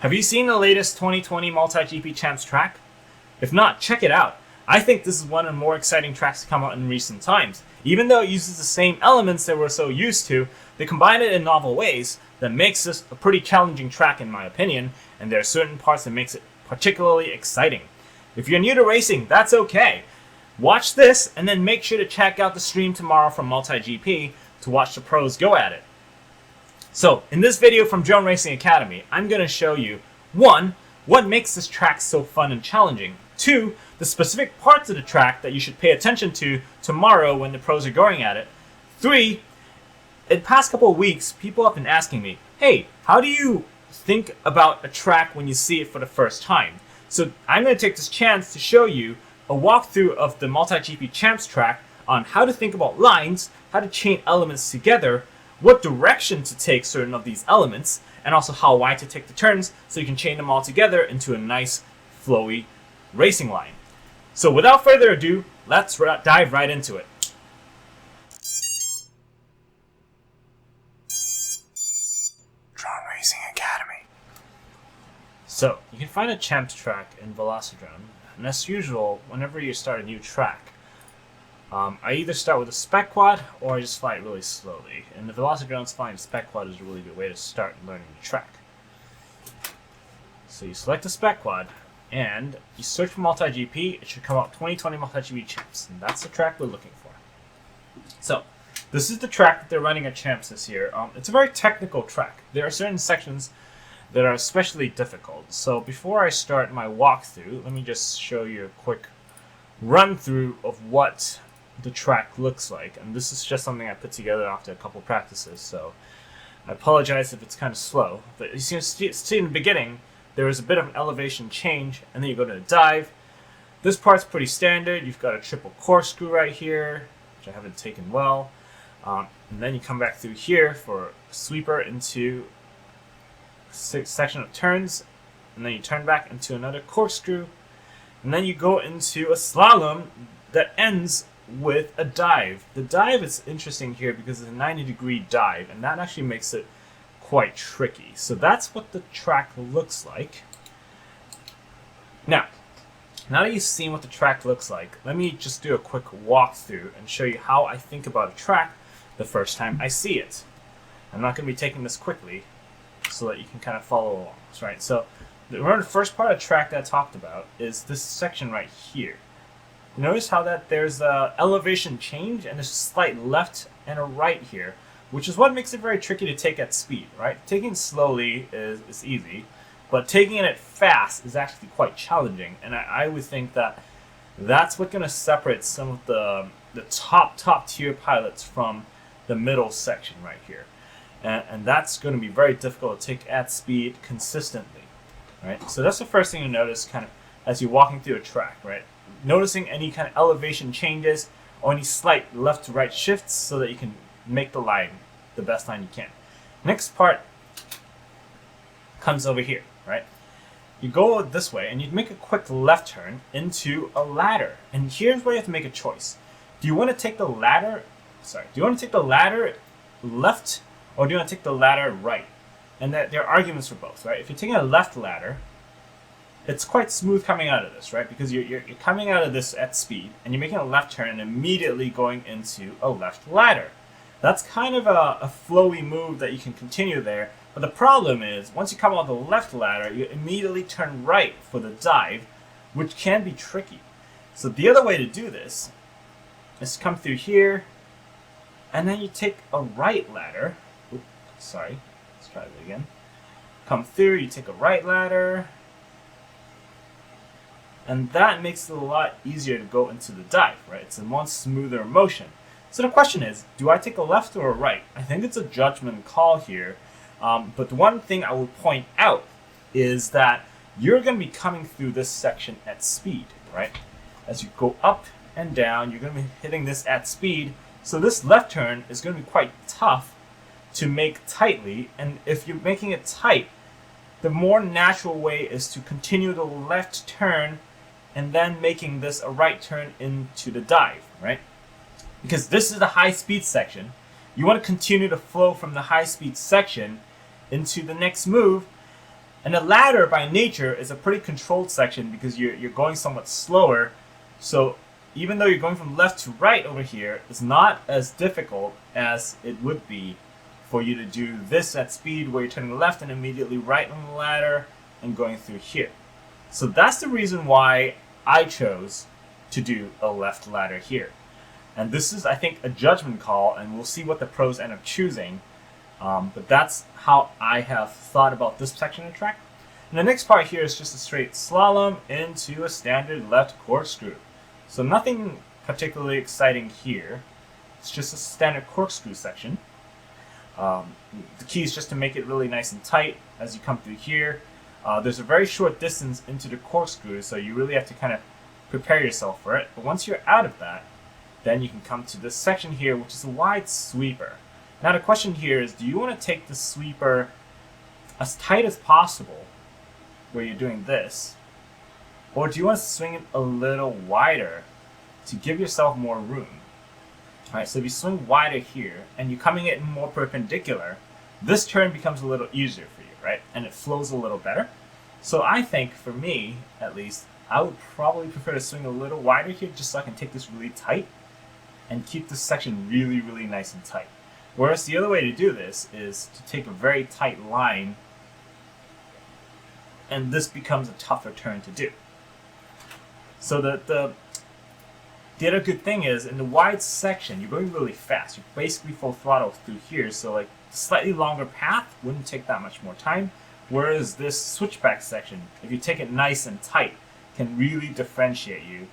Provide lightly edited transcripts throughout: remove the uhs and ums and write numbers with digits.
Have you seen the latest 2020 Multigp Champs track? If not, check it out. I think this is one of the more exciting tracks to come out in recent times. Even though it uses the same elements that we're so used to, they combine it in novel ways that makes this a pretty challenging track in my opinion, and there are certain parts that makes it particularly exciting. If you're new to racing, that's okay. Watch this and then make sure to check out the stream tomorrow from Multigp to watch the pros go at it. So, in this video from Drone Racing Academy, I'm going to show you 1. What makes this track so fun and challenging. 2. The specific parts of the track that you should pay attention to tomorrow when the pros are going at it. 3. In the past couple of weeks, people have been asking me, hey, how do you think about a track when you see it for the first time? So I'm going to take this chance to show you a walkthrough of the Multigp Champs track on how to think about lines, how to chain elements together, what direction to take certain of these elements, and also how wide to take the turns so you can chain them all together into a nice, flowy racing line. So without further ado, let's dive right into it. Drone Racing Academy. So, you can find a Champs track in Velocidrone, and as usual, whenever you start a new track, I either start with a spec quad or I just fly it really slowly. And the Velocidrone's flying spec quad is a really good way to start learning the track. So you select the spec quad and you search for Multigp. It should come up 2020 Multigp Champs, and that's the track we're looking for. So this is the track that they're running at Champs this year. It's a very technical track. There are certain sections that are especially difficult. So before I start my walkthrough, let me just show you a quick run through of what the track looks like, and this is just something I put together after a couple practices, so I apologize if it's kind of slow. But you see in the beginning there is a bit of an elevation change, and then you go to the dive. This part's pretty standard. You've got a triple corkscrew right here, which I haven't taken well, and then you come back through here for a sweeper into a section of turns, and then you turn back into another corkscrew, and then you go into a slalom that ends with a dive. The dive is interesting here because it's a 90-degree dive, and that actually makes it quite tricky. So that's what the track looks like. Now that you've seen what the track looks like, let me just do a quick walkthrough and show you how I think about a track the first time I see it. I'm not going to be taking this quickly so that you can kind of follow along. Right? So remember, the first part of the track that I talked about is this section right here. Notice how that there's an elevation change and there's a slight left and a right here, which is what makes it very tricky to take at speed, right? Taking it slowly is easy, but taking it fast is actually quite challenging, and I would think that that's what's going to separate some of the top tier pilots from the middle section right here. And that's going to be very difficult to take at speed consistently, right? So that's the first thing you notice kind of as you're walking through a track, right? Noticing any kind of elevation changes or any slight left to right shifts so that you can make the line the best line you can. Next part comes over here, right? You go this way and you make a quick left turn into a ladder. And here's where you have to make a choice. Do you want to take the ladder, left, or do you want to take the ladder right? And that there are arguments for both, right? If you're taking a left ladder, it's quite smooth coming out of this, right? Because you're coming out of this at speed, and you're making a left turn and immediately going into a left ladder. That's kind of a flowy move that you can continue there. But the problem is, once you come out of the left ladder, you immediately turn right for the dive, which can be tricky. So the other way to do this is to come through here, and then you take a right ladder. Oops, sorry, let's try that again. Come through, you take a right ladder, and that makes it a lot easier to go into the dive, right? It's a much smoother motion. So the question is, do I take a left or a right? I think it's a judgment call here. But the one thing I will point out is that you're going to be coming through this section at speed, right? As you go up and down, you're going to be hitting this at speed. So this left turn is going to be quite tough to make tightly. And if you're making it tight, the more natural way is to continue the left turn and then making this a right turn into the dive, right? Because this is the high speed section. You want to continue to flow from the high speed section into the next move, And the ladder, by nature, is a pretty controlled section because you're going somewhat slower. So even though you're going from left to right over here, it's not as difficult as it would be for you to do this at speed where you're turning left and immediately right on the ladder and going through here. So that's the reason why I chose to do a left ladder here. And this is, I think, a judgment call, and we'll see what the pros end up choosing. But that's how I have thought about this section of the track. And the next part here is just a straight slalom into a standard left corkscrew. So nothing particularly exciting here. It's just a standard corkscrew section. The key is just to make it really nice and tight as you come through here. There's a very short distance into the corkscrew, so you really have to kind of prepare yourself for it. But once you're out of that, then you can come to this section here, which is a wide sweeper. Now the question here is, do you want to take the sweeper as tight as possible, where you're doing this, or do you want to swing it a little wider to give yourself more room? Alright, so if you swing wider here, and you're coming in more perpendicular, this turn becomes a little easier for you, right? And it flows a little better. So I think, for me, at least, I would probably prefer to swing a little wider here, just so I can take this really tight, and keep this section really, really nice and tight. Whereas the other way to do this is to take a very tight line, and this becomes a tougher turn to do. So the other good thing is, in the wide section, you're going really fast. You're basically full throttle through here, so like the slightly longer path wouldn't take that much more time. Whereas this switchback section, if you take it nice and tight, can really differentiate you.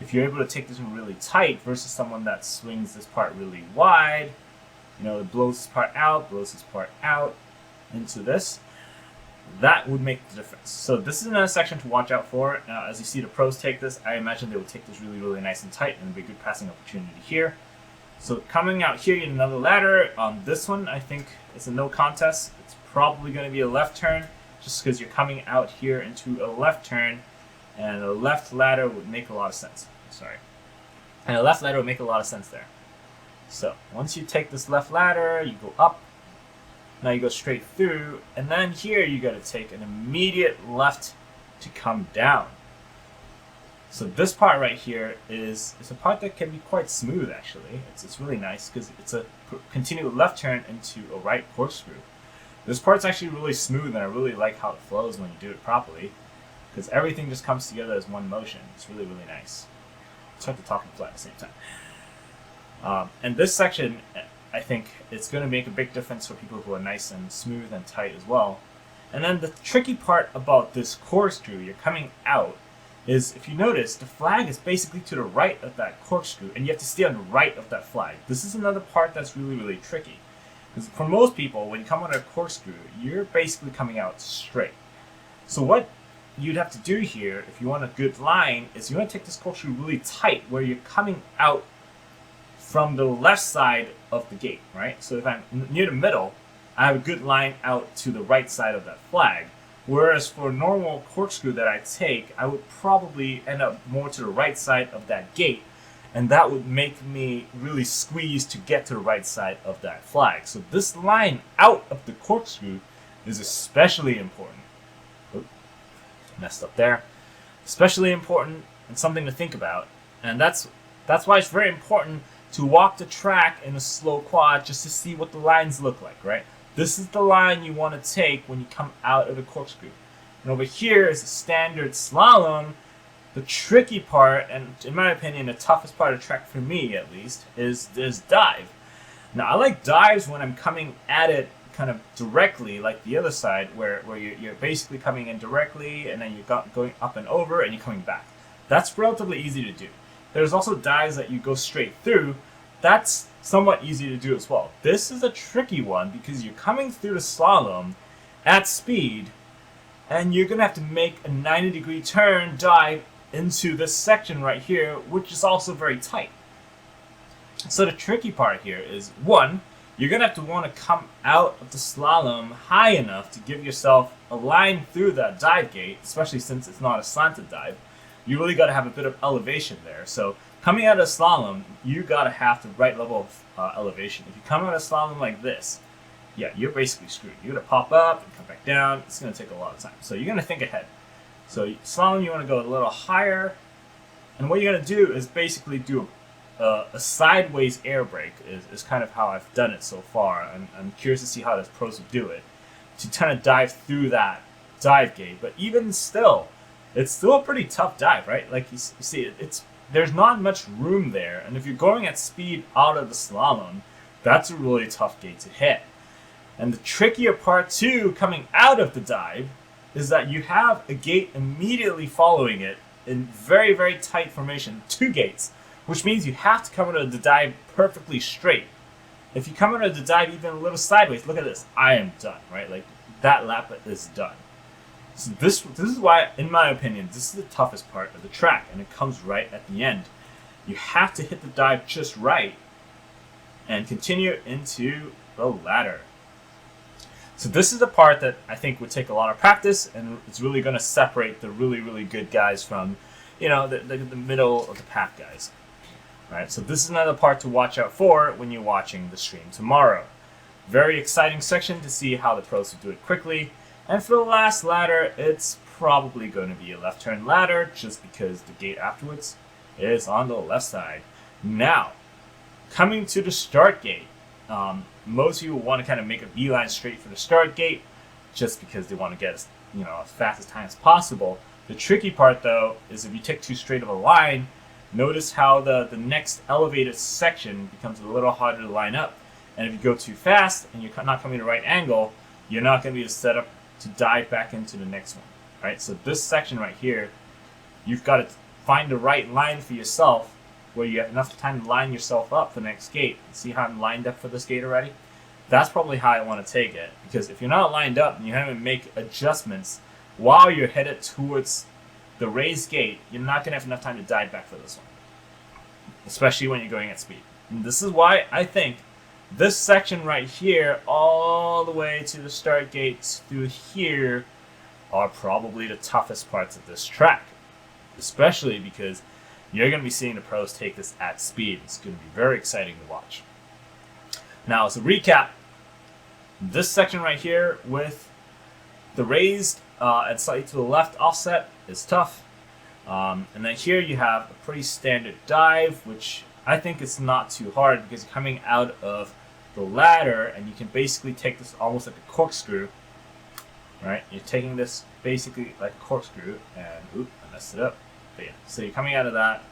If you're able to take this one really tight versus someone that swings this part really wide, you know, it blows this part out into this, that would make the difference. So this is another section to watch out for. Now, as you see the pros take this, I imagine they would take this really, really nice and tight, and it'd be a good passing opportunity here. So coming out here, you have another ladder. On this one, I think it's a no contest. It's probably going to be a left turn, just because you're coming out here into a left turn, and a left ladder would make a lot of sense. And a left ladder would make a lot of sense there. So once you take this left ladder, you go up. Now you go straight through, and then here you got to take an immediate left to come down. So this part right here is a part that can be quite smooth, actually. It's really nice because it's a continual left turn into a right corkscrew. This part's actually really smooth, and I really like how it flows when you do it properly, because everything just comes together as one motion. It's really, really nice. It's hard to talk and fly at the same time. And this section, I think it's going to make a big difference for people who are nice and smooth and tight as well. And then the tricky part about this corkscrew, you're coming out, is if you notice, the flag is basically to the right of that corkscrew, and you have to stay on the right of that flag. This is another part that's really, really tricky. Because for most people, when you come out of a corkscrew, you're basically coming out straight. So what you'd have to do here, if you want a good line, is you want to take this corkscrew really tight, where you're coming out from the left side of the gate, right? So if I'm near the middle, I have a good line out to the right side of that flag. Whereas for a normal corkscrew that I take, I would probably end up more to the right side of that gate, and that would make me really squeeze to get to the right side of that flag. So this line out of the corkscrew is especially important. Oops, messed up there. Especially important and something to think about. And that's why it's very important to walk the track in a slow quad just to see what the lines look like, right? This is the line you want to take when you come out of the corkscrew. And over here is a standard slalom. The tricky part, and in my opinion, the toughest part of the track for me at least, is this dive. Now I like dives when I'm coming at it kind of directly, like the other side, where you're basically coming in directly, and then you're going up and over, and you're coming back. That's relatively easy to do. There's also dives that you go straight through. That's somewhat easy to do as well. This is a tricky one because you're coming through the slalom at speed, and you're going to have to make a 90-degree turn dive into this section right here, which is also very tight. So the tricky part here is, one, you're going to have to want to come out of the slalom high enough to give yourself a line through that dive gate, especially since it's not a slanted dive. You really got to have a bit of elevation there. So coming out of slalom, you got to have the right level of elevation. If you come out of slalom like this, yeah, you're basically screwed. You're going to pop up and come back down, it's going to take a lot of time. So you're going to think ahead. So slalom, you want to go a little higher. And what you're going to do is basically do a sideways air brake is kind of how I've done it so far. I'm curious to see how the pros will do it. To kind of dive through that dive gate. But even still, it's still a pretty tough dive, right? Like you see, there's not much room there. And if you're going at speed out of the slalom, that's a really tough gate to hit. And the trickier part too, coming out of the dive, is that you have a gate immediately following it in very, very tight formation, 2 gates, which means you have to come out of the dive perfectly straight. If you come out of the dive even a little sideways, look at this, I am done, right? Like that lap is done. So this is why, in my opinion, this is the toughest part of the track, and it comes right at the end. You have to hit the dive just right and continue into the ladder. So this is the part that I think would take a lot of practice, and it's really going to separate the really, really good guys from, the middle of the pack guys. Right, so this is another part to watch out for when you're watching the stream tomorrow. Very exciting section to see how the pros will do it quickly. And for the last ladder, it's probably going to be a left turn ladder, just because the gate afterwards is on the left side. Now, coming to the start gate. Most people want to kind of make a beeline straight for the start gate, just because they want to get as fast as time as possible. The tricky part, though, is if you take too straight of a line, notice how the next elevated section becomes a little harder to line up. And if you go too fast and you're not coming to the right angle, you're not going to be set up to dive back into the next one. Right? So this section right here, you've got to find the right line for yourself where you have enough time to line yourself up for the next gate. See how I'm lined up for this gate already? That's probably how I want to take it. Because if you're not lined up and you haven't make adjustments while you're headed towards the raised gate, you're not going to have enough time to dive back for this one. Especially when you're going at speed. And this is why I think this section right here, all the way to the start gates through here, are probably the toughest parts of this track. Especially because you're going to be seeing the pros take this at speed. It's going to be very exciting to watch. Now, as a recap, this section right here with the raised and slightly to the left offset is tough. And then here you have a pretty standard dive, which I think is not too hard because you're coming out of the ladder and you can basically take this almost like a corkscrew. Right? You're taking this basically like a corkscrew, and oop, I messed it up. But yeah, so you're coming out of that,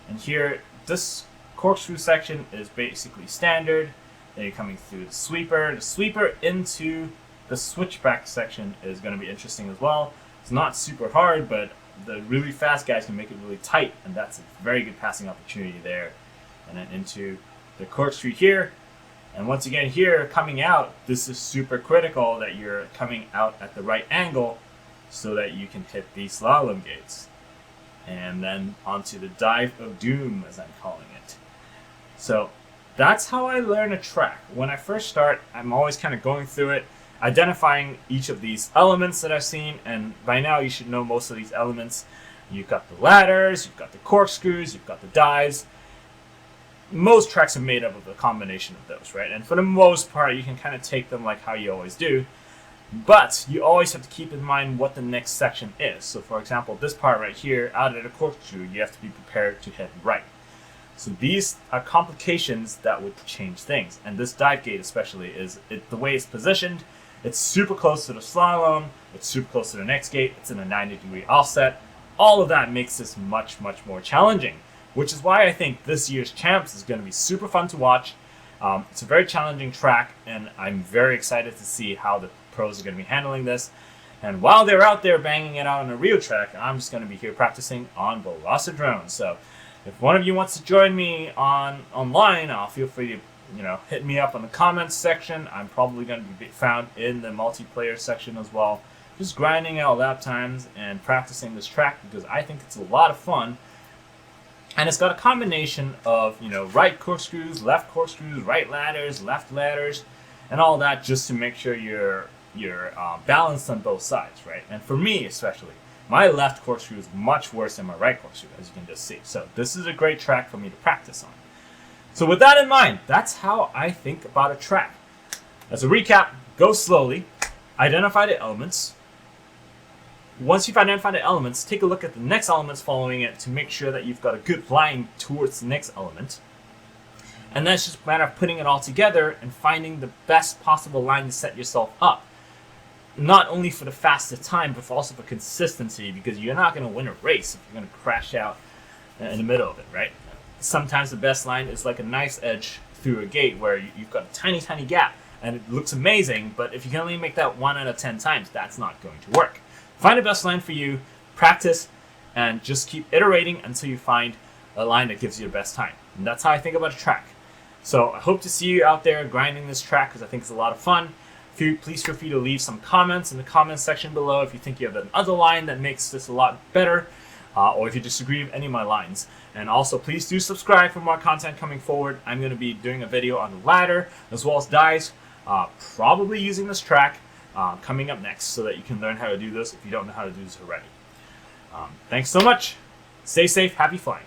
and here this corkscrew section is basically standard. Then you're coming through the sweeper. The sweeper into the switchback section is going to be interesting as well. It's not super hard, but the really fast guys can make it really tight, and that's a very good passing opportunity there. And then into the corkscrew here. And once again here, coming out, this is super critical that you're coming out at the right angle so that you can hit these slalom gates. And then onto the dive of doom, as I'm calling it. So that's how I learn a track. When I first start, I'm always kind of going through it, identifying each of these elements that I've seen, and by now you should know most of these elements. You've got the ladders, you've got the corkscrews, you've got the dives. Most tracks are made up of a combination of those, right? And for the most part, you can kind of take them like how you always do. But you always have to keep in mind what the next section is. So for example, this part right here, out of the corkscrew, you have to be prepared to head right. So these are complications that would change things. And this dive gate especially, the way it's positioned, it's super close to the slalom, it's super close to the next gate, it's in a 90-degree offset. All of that makes this much, much more challenging, which is why I think this year's Champs is going to be super fun to watch. It's a very challenging track, and I'm very excited to see how the pros are going to be handling this. And while they're out there banging it out on a real track, I'm just going to be here practicing on Velocidrone. So if one of you wants to join me online, feel free to hit me up on the comments section. I'm probably going to be found in the multiplayer section as well, just grinding out lap times and practicing this track because I think it's a lot of fun. And it's got a combination of right corkscrews, right ladders, left ladders, and all that, just to make sure you're balanced on both sides, right? And for me especially, my left corkscrew is much worse than my right corkscrew, as you can just see. So this is a great track for me to practice on. So with that in mind, that's how I think about a track. As a recap, go slowly, Identify the elements. Once you've identified the elements, take a look at the next elements following it to make sure that you've got a good line towards the next element. And then it's just a matter of putting it all together and finding the best possible line to set yourself up. Not only for the fastest time, but also for consistency, because you're not going to win a race if you're going to crash out in the middle of it, right? Sometimes the best line is like a nice edge through a gate where you've got a tiny, tiny gap, and it looks amazing, but if you can only make that 1 out of 10 times, that's not going to work. Find the best line for you, practice, and just keep iterating until you find a line that gives you the best time. And that's how I think about a track. So I hope to see you out there grinding this track, because I think it's a lot of fun. Please feel free to leave some comments in the comments section below if you think you have another line that makes this a lot better, or if you disagree with any of my lines. And also, please do subscribe for more content coming forward. I'm going to be doing a video on the ladder as well as dives, probably using this track coming up next, so that you can learn how to do this if you don't know how to do this already. Thanks so much. Stay safe. Happy flying.